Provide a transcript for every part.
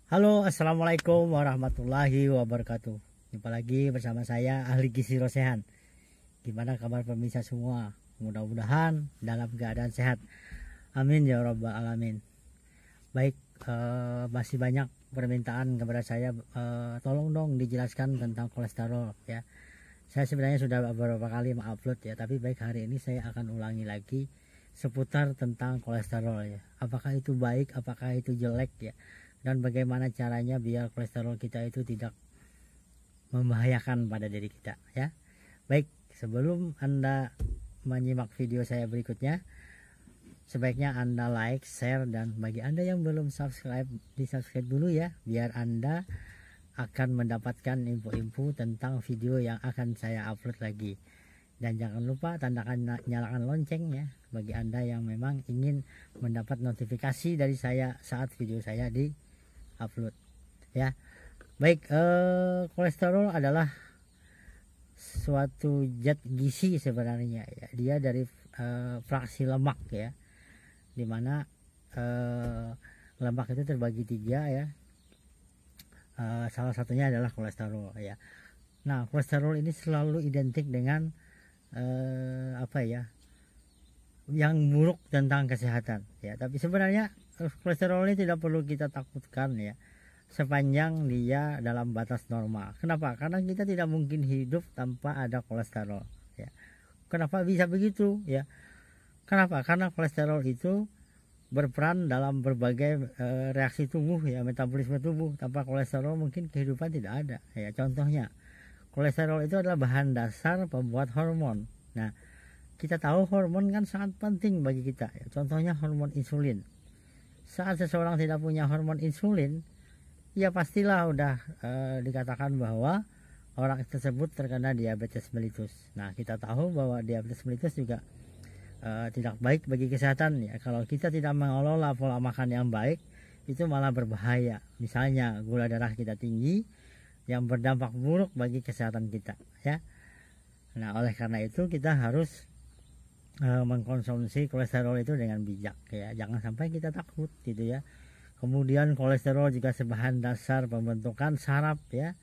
Halo, assalamualaikum warahmatullahi wabarakatuh. Jumpa lagi bersama saya ahli gizi Rosehan. Gimana kabar pemirsa semua? Mudah-mudahan dalam keadaan sehat. Amin ya rabbal alamin. Baik, masih banyak permintaan kepada saya, tolong dong dijelaskan tentang kolesterol ya. Saya sebenarnya sudah beberapa kali mengupload ya, tapi baik hari ini saya akan ulangi lagi seputar tentang kolesterol ya. Apakah itu baik, apakah itu jelek ya, dan bagaimana caranya biar kolesterol kita itu tidak membahayakan pada diri kita ya. Baik, sebelum Anda menyimak video saya berikutnya, sebaiknya Anda like, share, dan bagi Anda yang belum subscribe, di subscribe dulu ya, biar Anda akan mendapatkan info-info tentang video yang akan saya upload lagi. Dan jangan lupa nyalakan lonceng ya, bagi Anda yang memang ingin mendapat notifikasi dari saya saat video saya di upload ya. Baik, kolesterol adalah suatu zat gizi sebenarnya ya. Dia dari fraksi lemak ya, dimana lemak itu terbagi tiga ya. Salah satunya adalah kolesterol ya. Nah, kolesterol ini selalu identik dengan apa ya, yang buruk tentang kesehatan ya. Tapi sebenarnya kolesterol ini tidak perlu kita takutkan ya, sepanjang dia dalam batas normal. Kenapa? Karena kita tidak mungkin hidup tanpa ada kolesterol ya. Kenapa bisa begitu ya? Kenapa? Karena kolesterol itu berperan dalam berbagai reaksi tubuh ya, metabolisme tubuh. Tanpa kolesterol mungkin kehidupan tidak ada ya. Contohnya, kolesterol itu adalah bahan dasar pembuat hormon. Nah, kita tahu hormon kan sangat penting bagi kita ya. Contohnya hormon insulin. Saat seseorang tidak punya hormon insulin, ya pastilah udah dikatakan bahwa orang tersebut terkena diabetes mellitus. Nah, kita tahu bahwa diabetes mellitus juga tidak baik bagi kesehatan ya. Kalau kita tidak mengelola pola makan yang baik, itu malah berbahaya. Misalnya gula darah kita tinggi yang berdampak buruk bagi kesehatan kita ya. Nah, oleh karena itu kita harus mengkonsumsi kolesterol itu dengan bijak ya. Jangan sampai kita takut gitu ya. Kemudian kolesterol juga sebahan dasar pembentukan saraf ya.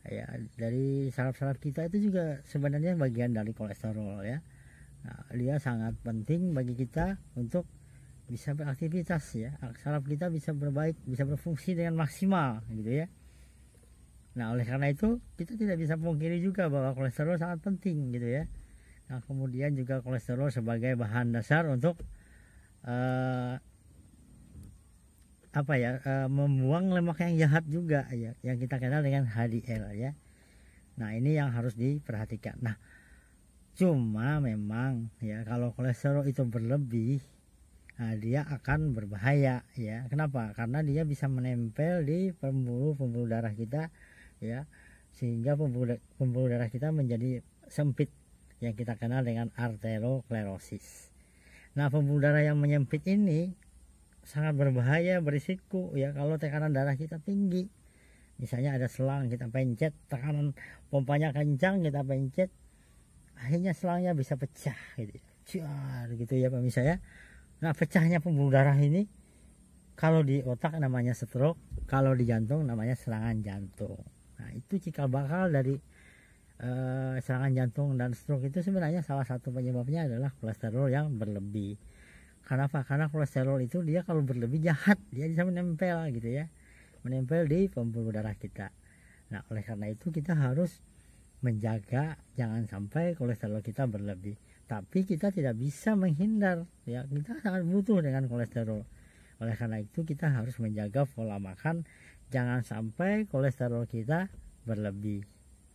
Ya, dari saraf-saraf kita itu juga sebenarnya bagian dari kolesterol ya. Nah, dia sangat penting bagi kita untuk bisa beraktivitas ya. Saraf kita bisa berbaik, bisa berfungsi dengan maksimal gitu ya. Nah, oleh karena itu kita tidak bisa pungkiri juga bahwa kolesterol sangat penting gitu ya. Nah, kemudian juga kolesterol sebagai bahan dasar untuk membuang lemak yang jahat juga ya, yang kita kenal dengan HDL ya. Nah, ini yang harus diperhatikan. Nah, cuma memang ya, kalau kolesterol itu berlebih, nah, dia akan berbahaya ya. Kenapa? Karena dia bisa menempel di pembuluh darah kita ya, sehingga pembuluh darah kita menjadi sempit, yang kita kenal dengan arteriosklerosis. Nah, pembuluh darah yang menyempit ini sangat berbahaya, berisiko ya kalau tekanan darah kita tinggi. Misalnya ada selang, kita pencet, tekanan pompanya kencang, kita pencet, akhirnya selangnya bisa pecah gitu ya pemirsa ya. Nah, pecahnya pembuluh darah ini kalau di otak namanya stroke, kalau di jantung namanya serangan jantung. Nah, itu cikal bakal dari serangan jantung dan stroke itu sebenarnya salah satu penyebabnya adalah kolesterol yang berlebih. Kenapa? Karena kolesterol itu dia kalau berlebih jahat, dia bisa menempel gitu ya, menempel di pembuluh darah kita. Nah, oleh karena itu kita harus menjaga jangan sampai kolesterol kita berlebih. Tapi kita tidak bisa menghindar ya, kita sangat butuh dengan kolesterol. Oleh karena itu kita harus menjaga pola makan, jangan sampai kolesterol kita berlebih.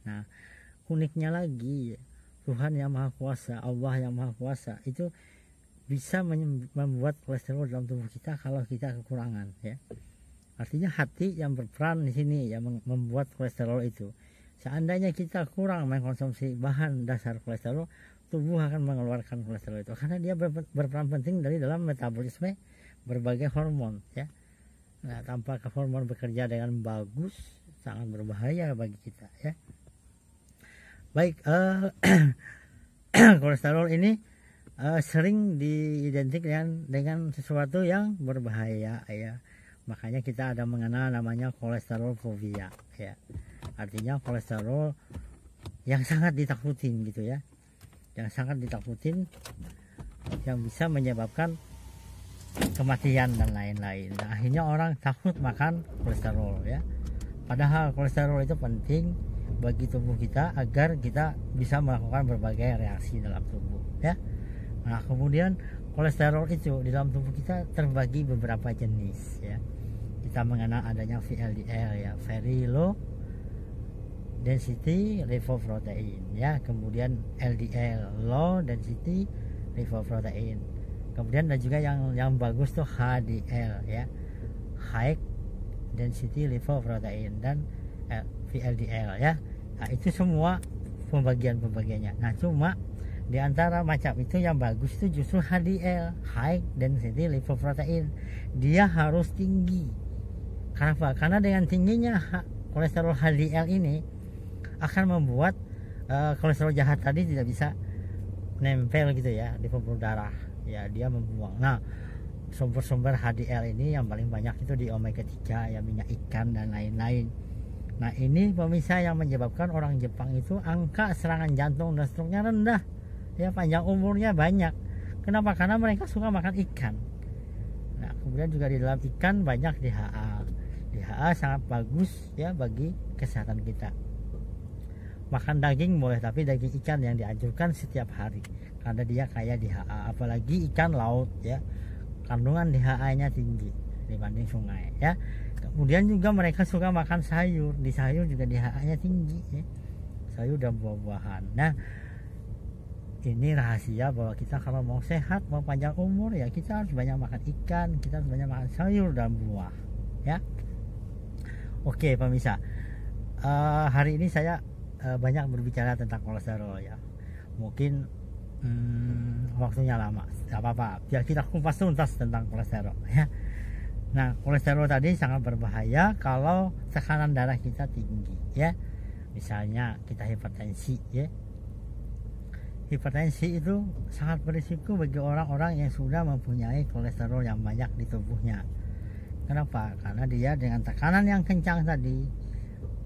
Nah, uniknya lagi, Tuhan yang Maha Kuasa, Allah yang Maha Kuasa itu bisa membuat kolesterol dalam tubuh kita kalau kita kekurangan ya. Artinya hati yang berperan di sini yang membuat kolesterol itu. Seandainya kita kurang mengkonsumsi bahan dasar kolesterol, tubuh akan mengeluarkan kolesterol itu karena dia berperan penting dari dalam metabolisme berbagai hormon ya. Nah, tanpa hormon bekerja dengan bagus sangat berbahaya bagi kita ya. Baik, kolesterol ini sering diidentik dengan sesuatu yang berbahaya ya. Makanya kita ada mengenal namanya kolesterol fobia ya. Artinya kolesterol yang sangat ditakutin gitu ya. Yang sangat ditakutin, yang bisa menyebabkan kematian dan lain-lain. Nah, akhirnya orang takut makan kolesterol ya. Padahal kolesterol itu penting bagi tubuh kita agar kita bisa melakukan berbagai reaksi dalam tubuh ya. Nah, kemudian kolesterol itu di dalam tubuh kita terbagi beberapa jenis ya. Kita mengenal adanya VLDL ya, very low density lipoprotein ya. Kemudian LDL, low density lipoprotein. Kemudian ada juga yang bagus tuh HDL ya, high density lipoprotein, dan VLDL ya. Nah, itu semua pembagiannya. Nah, cuma di antara macam itu yang bagus itu justru HDL, high density lipoprotein. Dia harus tinggi. Kenapa? Karena dengan tingginya kolesterol HDL ini akan membuat kolesterol jahat tadi tidak bisa nempel gitu ya di pembuluh darah. Ya, dia membuang. Nah, sumber-sumber HDL ini yang paling banyak itu di omega 3 ya, minyak ikan dan lain-lain. Nah, ini pemirsa yang menyebabkan orang Jepang itu angka serangan jantung dan stroke-nya rendah ya, panjang umurnya banyak. Kenapa? Karena mereka suka makan ikan. Nah, kemudian juga di dalam ikan banyak DHA. DHA sangat bagus ya bagi kesehatan kita. Makan daging boleh, tapi daging ikan yang dianjurkan setiap hari karena dia kaya DHA. Apalagi ikan laut ya, kandungan DHA-nya tinggi dibanding sungai ya. Kemudian juga mereka suka makan sayur. Di sayur juga DHA-nya tinggi ya. Sayur dan buah-buahan. Nah, ini rahasia bahwa kita kalau mau sehat, mau panjang umur ya, kita harus banyak makan ikan, kita harus banyak makan sayur dan buah ya. Oke pemirsa, hari ini saya banyak berbicara tentang kolesterol ya. Mungkin waktunya lama, gak apa-apa, biar kita kupas tuntas tentang kolesterol ya. Nah, kolesterol tadi sangat berbahaya kalau tekanan darah kita tinggi ya. Misalnya kita hipertensi ya. Hipertensi itu sangat berisiko bagi orang-orang yang sudah mempunyai kolesterol yang banyak di tubuhnya. Kenapa? Karena dia dengan tekanan yang kencang tadi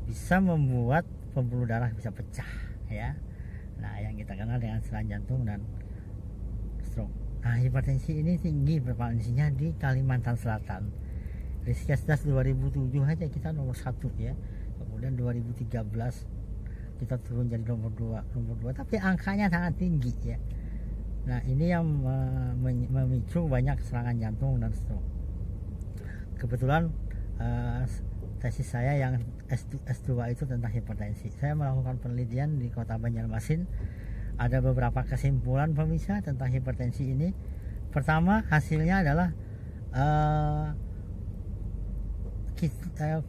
bisa membuat pembuluh darah bisa pecah ya. Nah, yang kita kenal dengan serangan jantung dan stroke. Nah, hipertensi ini tinggi prevalensinya di Kalimantan Selatan. Riskesdas 2007 aja kita nomor 1 ya. Kemudian 2013 kita turun jadi nomor 2, tapi angkanya sangat tinggi ya. Nah, ini yang memicu banyak serangan jantung dan stroke. Kebetulan tesis saya yang S2 itu tentang hipertensi. Saya melakukan penelitian di Kota Banjarmasin. Ada beberapa kesimpulan pemirsa tentang hipertensi ini. Pertama, hasilnya adalah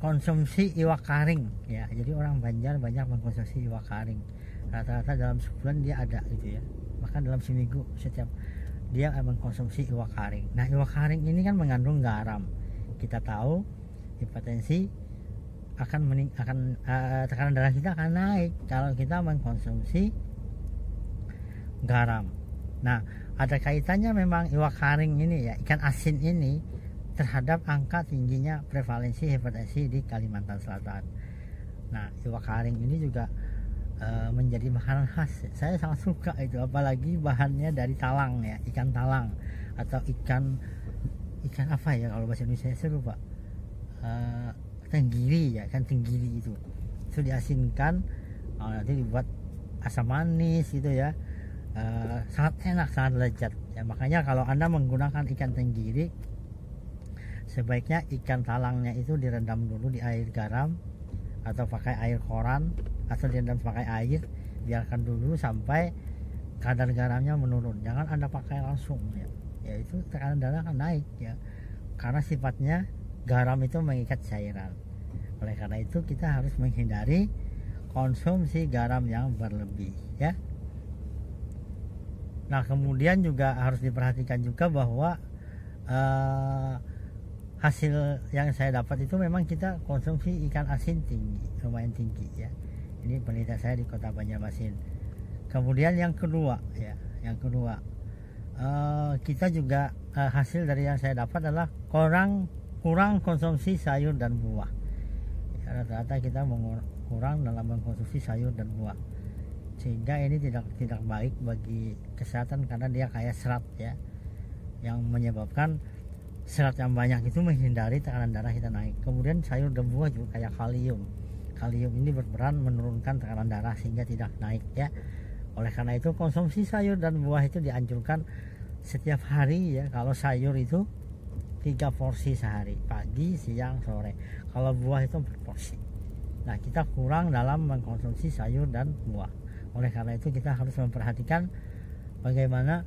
konsumsi iwak karing ya. Jadi orang Banjar banyak mengkonsumsi iwak karing. Rata-rata dalam sebulan dia ada gitu ya. Bahkan dalam seminggu setiap dia mengkonsumsi iwak karing. Nah, iwak karing ini kan mengandung garam. Kita tahu hipertensi akan tekanan darah kita akan naik kalau kita mengkonsumsi garam. Nah, ada kaitannya memang iwak karing ini ya, ikan asin ini terhadap angka tingginya prevalensi hipertensi di Kalimantan Selatan. Nah, iwak karing ini juga menjadi makanan khas. Saya sangat suka itu, apalagi bahannya dari talang ya, ikan talang atau ikan apa ya kalau bahasa Indonesia saya lupa. Tenggiri ya, kan tenggiri itu diasinkan, nanti dibuat asam manis gitu ya. Sangat enak, sangat lezat ya. Makanya kalau Anda menggunakan ikan tenggiri, sebaiknya ikan talangnya itu direndam dulu di air garam atau pakai air koran, atau direndam pakai air, biarkan dulu sampai kadar garamnya menurun. Jangan Anda pakai langsung ya. Ya, itu tekanan darah akan naik ya. Karena sifatnya garam itu mengikat cairan. Oleh karena itu kita harus menghindari konsumsi garam yang berlebih ya. Nah, kemudian juga harus diperhatikan juga bahwa hasil yang saya dapat itu memang kita konsumsi ikan asin tinggi, lumayan tinggi ya. Ini penelitian saya di Kota Banjarmasin. Kemudian yang kedua ya, kita juga hasil dari yang saya dapat adalah orang kurang konsumsi sayur dan buah. Ya, rata-rata kita kurang dalam mengkonsumsi sayur dan buah, sehingga ini tidak baik bagi kesehatan karena dia kaya serat ya, yang menyebabkan serat yang banyak itu menghindari tekanan darah kita naik. Kemudian sayur dan buah juga kayak kalium. Kalium ini berperan menurunkan tekanan darah sehingga tidak naik ya. Oleh karena itu konsumsi sayur dan buah itu dianjurkan setiap hari ya. Kalau sayur itu 3 porsi sehari, pagi, siang, sore. Kalau buah itu 4 porsi. Nah, kita kurang dalam mengkonsumsi sayur dan buah. Oleh karena itu kita harus memperhatikan bagaimana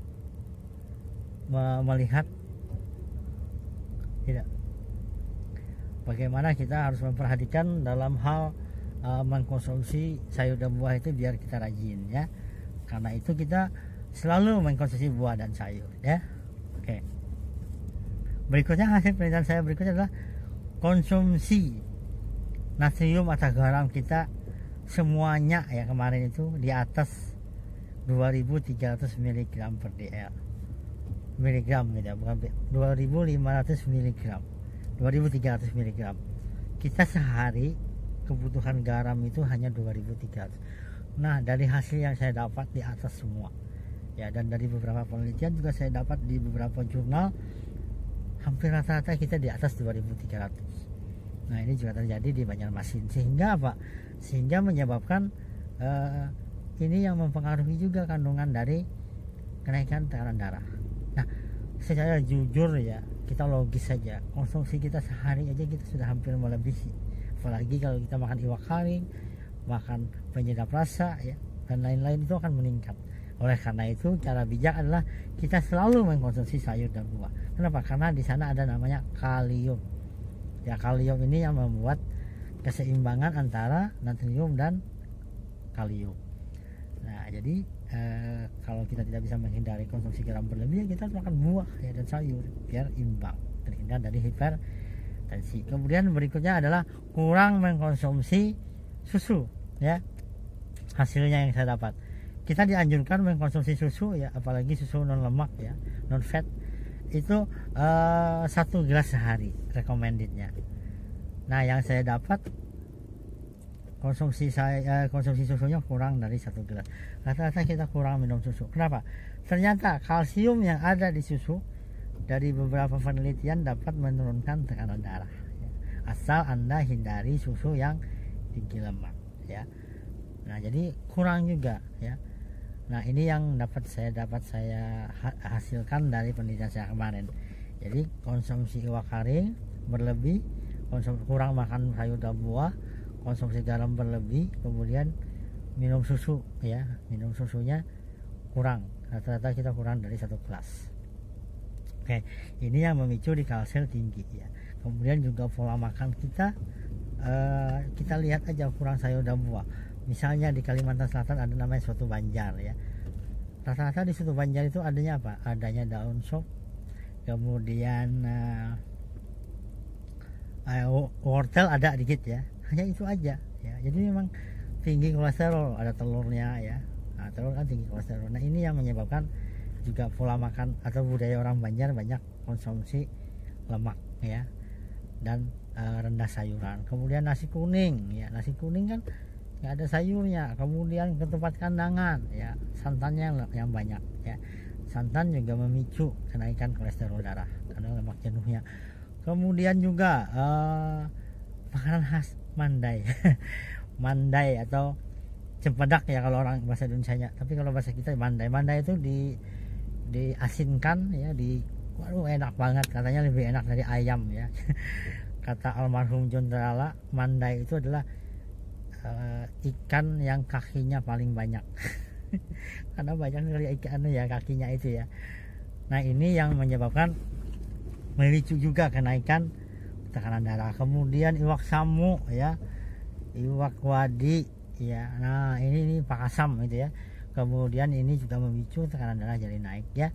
melihat tidak. Bagaimana kita harus memperhatikan dalam hal mengkonsumsi sayur dan buah itu biar kita rajin ya. Karena itu kita selalu mengkonsumsi buah dan sayur ya. Oke. Berikutnya hasil penelitian saya berikutnya adalah konsumsi natrium atau garam kita semuanya ya kemarin itu di atas 2300 mg per dl. Miligram gitu ya, bukan 2500 mg, 2300 mg. Kita sehari kebutuhan garam itu hanya 2300. Nah, dari hasil yang saya dapat di atas semua ya, dan dari beberapa penelitian juga saya dapat di beberapa jurnal, hampir rata-rata kita di atas 2300. Nah, ini juga terjadi di Banjarmasin. Sehingga apa? Sehingga menyebabkan ini yang mempengaruhi juga kandungan dari kenaikan tekanan darah. Nah, secara jujur ya, kita logis saja, konsumsi kita sehari aja kita sudah hampir melebihi. Apalagi kalau kita makan iwak kering, makan penyedap rasa ya, dan lain-lain itu akan meningkat. Oleh karena itu cara bijak adalah kita selalu mengkonsumsi sayur dan buah. Kenapa? Karena di sana ada namanya kalium. Ya, kalium ini yang membuat keseimbangan antara natrium dan kalium. Nah, jadi kalau kita tidak bisa menghindari konsumsi garam berlebih, kita makan buah ya dan sayur biar imbang, terhindar dari hipertensi. Kemudian berikutnya adalah kurang mengkonsumsi susu ya. Hasilnya yang saya dapat, kita dianjurkan mengkonsumsi susu ya, apalagi susu non lemak ya, non fat itu 1 gelas sehari recommendednya. Nah, yang saya dapat konsumsi susunya kurang dari 1 gelas. Rata-rata kita kurang minum susu. Kenapa? Ternyata kalsium yang ada di susu dari beberapa penelitian dapat menurunkan tekanan darah ya. Asal Anda hindari susu yang tinggi lemak ya. Nah, jadi kurang juga ya. Nah, ini yang dapat saya hasilkan dari penelitian saya kemarin. Jadi konsumsi iwak kering berlebih, kurang makan sayur dan buah, konsumsi garam berlebih, kemudian minum susu ya, minum susunya kurang. Rata-rata kita kurang dari 1 gelas. Oke, ini yang memicu di kalsel tinggi ya. Kemudian juga pola makan kita, kita lihat aja kurang sayur dan buah. Misalnya di Kalimantan Selatan ada namanya soto Banjar ya. Rata-rata di soto Banjar itu adanya apa? Adanya daun sop, kemudian wortel ada dikit ya. Hanya itu aja ya. Jadi memang tinggi kolesterol, ada telurnya ya. Nah, telur kan tinggi kolesterol. Nah, ini yang menyebabkan juga pola makan atau budaya orang Banjar banyak konsumsi lemak ya, dan rendah sayuran. Kemudian nasi kuning ya, nasi kuning kan nggak ada sayurnya. Kemudian ketupat kandangan ya, santannya yang banyak ya. Santan juga memicu kenaikan kolesterol darah karena lemak jenuhnya. Kemudian juga makanan khas Mandai Mandai atau cempedak ya kalau orang bahasa Indonesianya, tapi kalau bahasa kita Mandai itu diasinkan ya, waduh enak banget, katanya lebih enak dari ayam ya. Kata almarhum John Trala, Mandai itu adalah ikan yang kakinya paling banyak. Karena banyak sekali ikan ya kakinya itu ya. Nah, ini yang menyebabkan memicu juga kenaikan tekanan darah. Kemudian iwak samu ya, iwak wadi ya. Nah, ini pakasam gitu ya. Kemudian ini juga memicu tekanan darah jadi naik ya.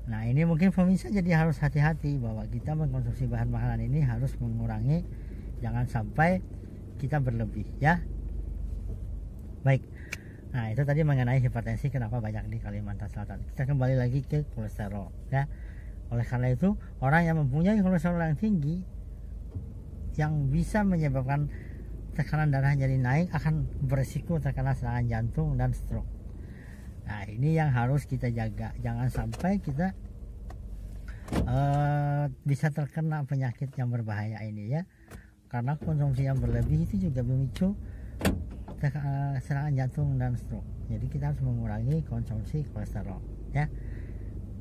Nah, ini mungkin pemirsa jadi harus hati-hati bahwa kita mengkonsumsi bahan makanan ini harus mengurangi, jangan sampai kita berlebih ya. Baik. Nah, itu tadi mengenai hipertensi, kenapa banyak di Kalimantan Selatan. Kita kembali lagi ke kolesterol ya. Oleh karena itu, orang yang mempunyai kolesterol yang tinggi yang bisa menyebabkan tekanan darah jadi naik akan berisiko terkena serangan jantung dan stroke. Nah ini yang harus kita jaga, jangan sampai kita bisa terkena penyakit yang berbahaya ini ya, karena konsumsi yang berlebih itu juga memicu serangan jantung dan stroke. Jadi kita harus mengurangi konsumsi kolesterol ya.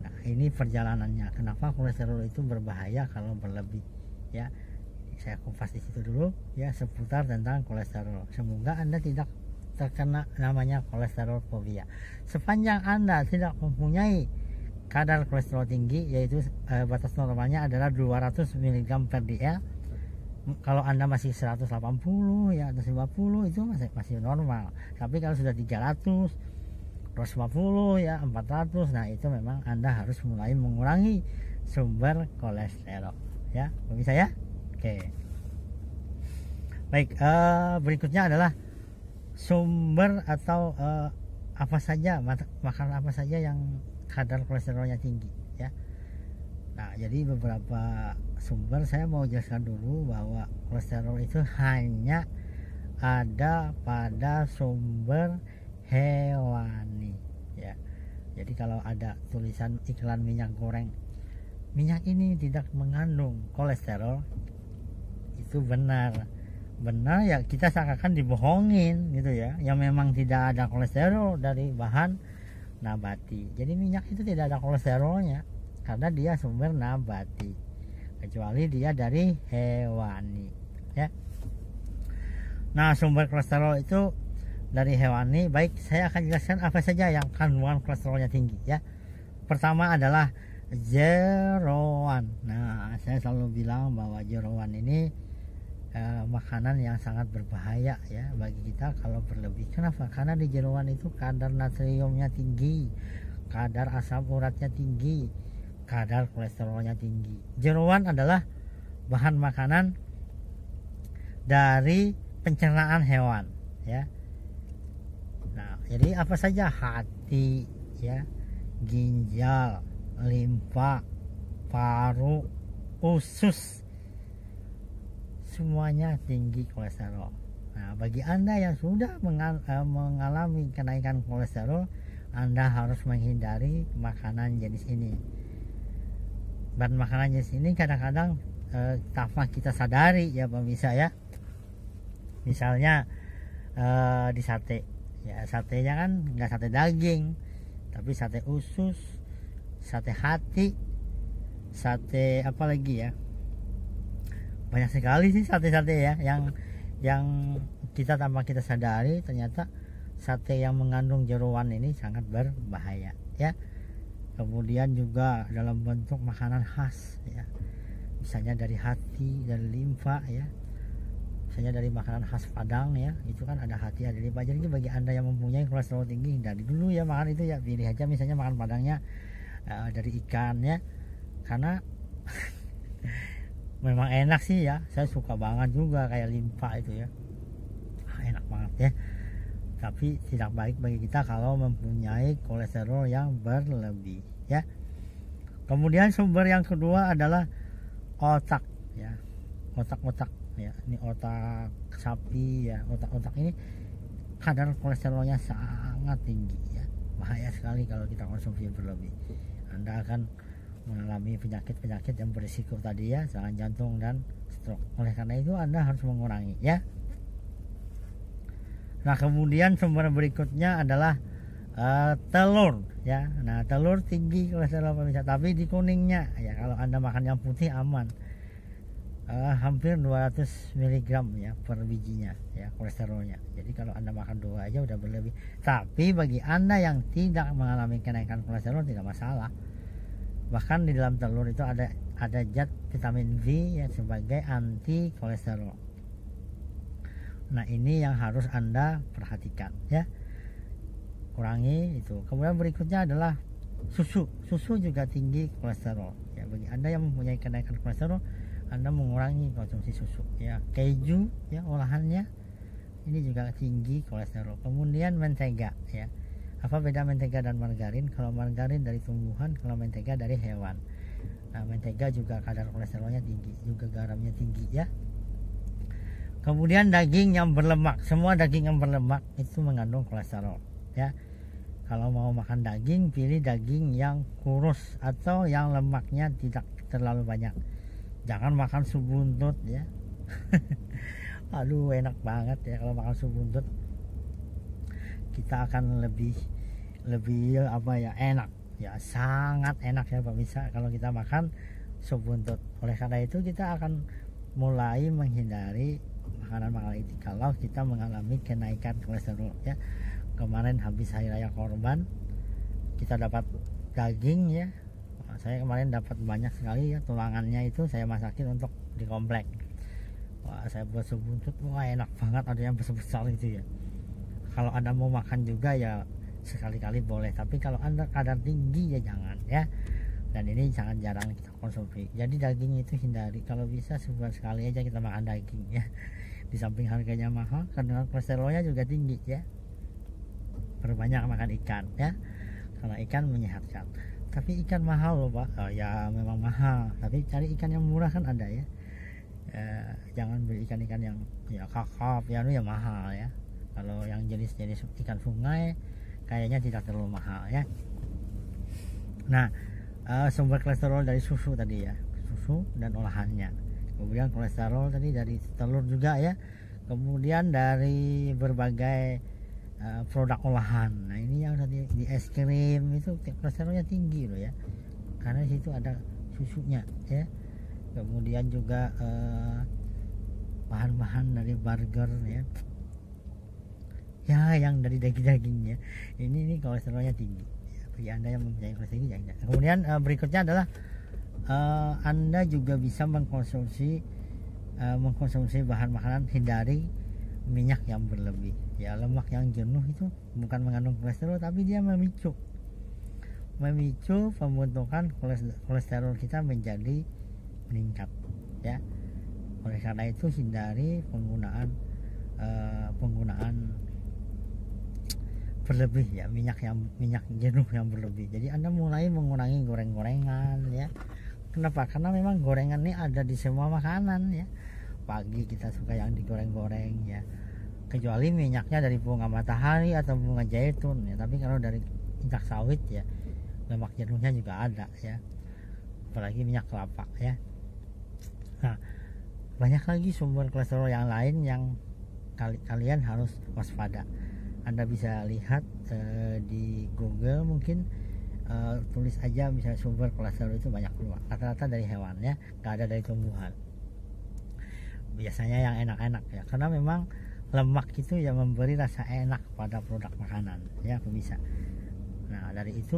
Nah ini perjalanannya kenapa kolesterol itu berbahaya kalau berlebih ya. Saya kupas di situ dulu ya seputar tentang kolesterol. Semoga Anda tidak terkena namanya kolesterol fobia. Sepanjang Anda tidak mempunyai kadar kolesterol tinggi, yaitu batas normalnya adalah 200 mg per dl. Kalau Anda masih 180 ya atau 50 itu masih normal. Tapi kalau sudah 300, 250 ya 400, nah itu memang Anda harus mulai mengurangi sumber kolesterol ya. Bisa ya? Oke. Baik, berikutnya adalah sumber atau apa saja makanan apa saja yang kadar kolesterolnya tinggi ya. Nah, jadi beberapa sumber saya mau jelaskan dulu bahwa kolesterol itu hanya ada pada sumber hewani ya. Jadi kalau ada tulisan iklan minyak goreng, minyak ini tidak mengandung kolesterol, itu benar ya, kita seakan dibohongin gitu ya, yang memang tidak ada kolesterol dari bahan nabati. Jadi minyak itu tidak ada kolesterolnya karena dia sumber nabati, kecuali dia dari hewani ya. Nah sumber kolesterol itu dari hewani, baik saya akan jelaskan apa saja yang kandungan kolesterolnya tinggi ya. Pertama adalah jeroan. Nah saya selalu bilang bahwa jeroan ini makanan yang sangat berbahaya ya bagi kita kalau berlebih. Kenapa? Karena di jeroan itu kadar natriumnya tinggi, kadar asam uratnya tinggi, kadar kolesterolnya tinggi. Jeroan adalah bahan makanan dari pencernaan hewan ya. Nah jadi apa saja? Hati ya, ginjal, limfa, paru, usus, semuanya tinggi kolesterol. Nah, bagi Anda yang sudah mengalami kenaikan kolesterol, Anda harus menghindari makanan jenis ini. Dan makanan jenis ini kadang-kadang tanpa kita sadari ya pemirsa ya. Misalnya di sate, ya satenya kan nggak sate daging, tapi sate usus, sate hati, sate apa lagi ya? Banyak sekali sih sate-sate ya yang kita tanpa kita sadari ternyata sate yang mengandung jeroan ini sangat berbahaya ya. Kemudian juga dalam bentuk makanan khas ya, misalnya dari hati, dari limfa ya, misalnya dari makanan khas Padang ya, itu kan ada hati, ada limfa. Jadi bagi Anda yang mempunyai kolesterol tinggi, dari dulu ya makan itu ya, pilih aja misalnya makan Padangnya dari ikan ya, karena memang enak sih ya, saya suka banget juga kayak limfa itu ya, enak banget ya. Tapi tidak baik bagi kita kalau mempunyai kolesterol yang berlebih ya. Kemudian sumber yang kedua adalah otak ya, otak-otak ya, ini otak sapi ya, otak-otak ini kadar kolesterolnya sangat tinggi ya, bahaya sekali kalau kita konsumsi berlebih. Anda akan mengalami penyakit-penyakit yang berisiko tadi ya, serangan jantung dan stroke. Oleh karena itu Anda harus mengurangi ya. Nah kemudian sumber berikutnya adalah telur ya. Nah telur tinggi kolesterol pemirsa, tapi di kuningnya ya. Kalau Anda makan yang putih aman, hampir 200 mg ya per bijinya ya kolesterolnya. Jadi kalau Anda makan 2 aja udah berlebih. Tapi bagi Anda yang tidak mengalami kenaikan kolesterol tidak masalah. Bahkan di dalam telur itu ada zat vitamin B ya sebagai anti kolesterol. Nah ini yang harus Anda perhatikan ya, kurangi itu. Kemudian berikutnya adalah susu. Susu juga tinggi kolesterol ya. Bagi Anda yang mempunyai kenaikan kolesterol, Anda mengurangi konsumsi susu ya. Keju ya olahannya ini juga tinggi kolesterol. Kemudian mentega ya. Apa beda mentega dan margarin? Kalau margarin dari tumbuhan, kalau mentega dari hewan. Nah mentega juga kadar kolesterolnya tinggi, juga garamnya tinggi ya. Kemudian daging yang berlemak, semua daging yang berlemak itu mengandung kolesterol ya. Kalau mau makan daging, pilih daging yang kurus atau yang lemaknya tidak terlalu banyak. Jangan makan sup buntut ya. Aduh, enak banget ya kalau makan sup buntut. Kita akan lebih apa ya, enak ya, sangat enak ya pemirsa kalau kita makan sup buntut. Oleh karena itu kita akan mulai menghindari makanan-makanan itu kalau kita mengalami kenaikan kolesterol ya. Kemarin habis hari raya Kurban kita dapat daging ya. Saya kemarin dapat banyak sekali ya, tulangannya itu saya masakin untuk di komplek. Wah, saya buat sup buntut, wah enak banget, ada yang besar-besar gitu ya. Kalau Anda mau makan juga ya sekali-kali boleh, tapi kalau Anda kadar tinggi ya jangan ya. Dan ini sangat jarang kita konsumsi. Jadi daging itu hindari, kalau bisa sebulan sekali aja kita makan daging ya. Di samping harganya mahal, kandungan kolesterolnya juga tinggi ya. Perbanyak makan ikan ya, karena ikan menyehatkan. Tapi ikan mahal loh Pak. Oh, ya memang mahal, tapi cari ikan yang murah kan ada ya. Jangan beli ikan-ikan yang ya kakap ya, itu ya mahal ya. Kalau yang jenis-jenis ikan sungai kayaknya tidak terlalu mahal ya. Nah, sumber kolesterol dari susu tadi ya, susu dan olahannya. Kemudian kolesterol tadi dari telur juga ya. Kemudian dari berbagai produk olahan. Nah, ini yang tadi di es krim itu kolesterolnya tinggi loh ya, karena di situ ada susunya ya. Kemudian juga bahan-bahan dari burger ya, yang dari daging-dagingnya ini kolesterolnya tinggi. Bagi Anda yang mempunyai kolesterol tinggi jangan. Kemudian berikutnya adalah Anda juga bisa mengkonsumsi bahan makanan, hindari minyak yang berlebih ya. Lemak yang jenuh itu bukan mengandung kolesterol, tapi dia memicu pembentukan kolesterol kita menjadi meningkat ya. Oleh karena itu hindari penggunaan berlebih ya, minyak jenuh yang berlebih. Jadi Anda mulai mengurangi goreng-gorengan ya. Kenapa? Karena memang gorengan ini ada di semua makanan ya. Pagi kita suka yang digoreng-goreng ya, kecuali minyaknya dari bunga matahari atau bunga zaitun ya. Tapi kalau dari minyak sawit ya, lemak jenuhnya juga ada ya, apalagi minyak kelapa ya. Nah, banyak lagi sumber kolesterol yang lain yang kalian harus waspada. Anda bisa lihat di Google mungkin, tulis aja misalnya sumber kolesterol itu banyak keluar, rata-rata dari hewan ya, nggak ada dari tumbuhan. Biasanya yang enak-enak ya, karena memang lemak itu yang memberi rasa enak pada produk makanan ya pemirsa. Nah, dari itu